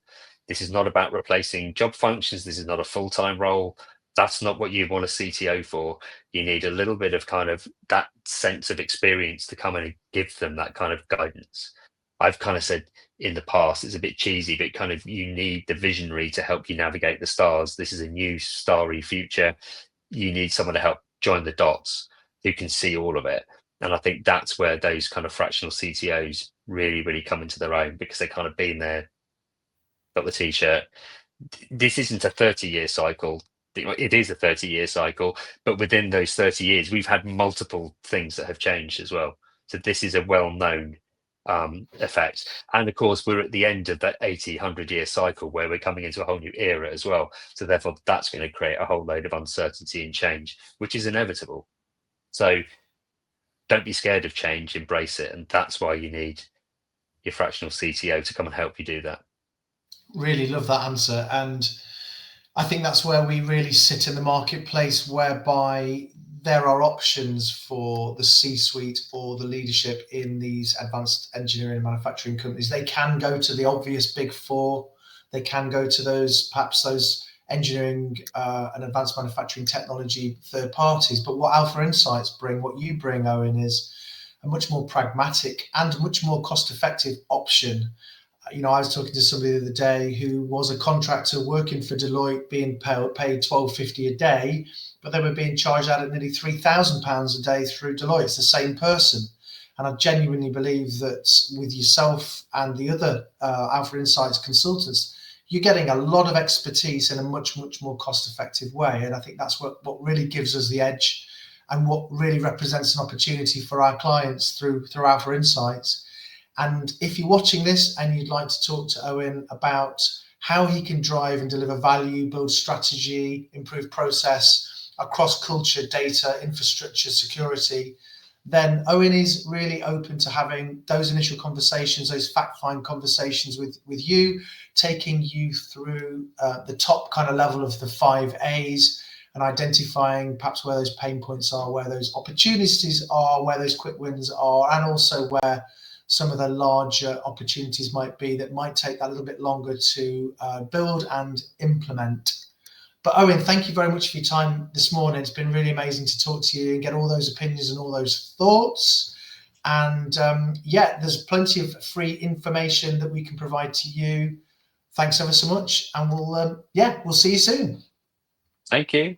This is not about replacing job functions. This is not a full-time role. That's not what you want a CTO for. You need a little bit of kind of that sense of experience to come in and give them that kind of guidance. I've kind of said in the past, it's a bit cheesy, but kind of, you need the visionary to help you navigate the stars. This is a new starry future. You need someone to help join the dots, who can see all of it. And I think that's where those kind of fractional CTOs really, really come into their own, because they kind of been there, got the t-shirt. This isn't a 30-year cycle. It is a 30-year cycle, but within those 30 years, we've had multiple things that have changed as well. So this is a well-known effect. And of course, we're at the end of that 100-year cycle, where we're coming into a whole new era as well. So therefore, that's going to create a whole load of uncertainty and change, which is inevitable. So don't be scared of change, embrace it. And that's why you need your fractional CTO to come and help you do that. Really love that answer. And I think that's where we really sit in the marketplace, whereby there are options for the C-suite or the leadership in these advanced engineering and manufacturing companies. They can go to the obvious big four. They can go to perhaps those engineering and advanced manufacturing technology third parties. But what Alpha Insights bring, what you bring, Owen, is a much more pragmatic and much more cost-effective option. I was talking to somebody the other day who was a contractor working for Deloitte, being paid £12.50 a day, but they were being charged out at nearly £3,000 a day through Deloitte. It's the same person. And I genuinely believe that with yourself and the other Alpha Insights consultants, you're getting a lot of expertise in a much, much more cost-effective way. And I think that's what really gives us the edge, and what really represents an opportunity for our clients through Alpha Insights. And if you're watching this and you'd like to talk to Owen about how he can drive and deliver value, build strategy, improve process across culture, data, infrastructure, security, then Owen is really open to having those initial conversations, those fact-find conversations with you, taking you through the top kind of level of the 5 A's, and identifying perhaps where those pain points are, where those opportunities are, where those quick wins are, and also where some of the larger opportunities might be that might take that little bit longer to build and implement. But Owen, thank you very much for your time this morning. It's been really amazing to talk to you and get all those opinions and all those thoughts. And yeah, there's plenty of free information that we can provide to you. Thanks ever so much, and we'll see you soon. Thank you.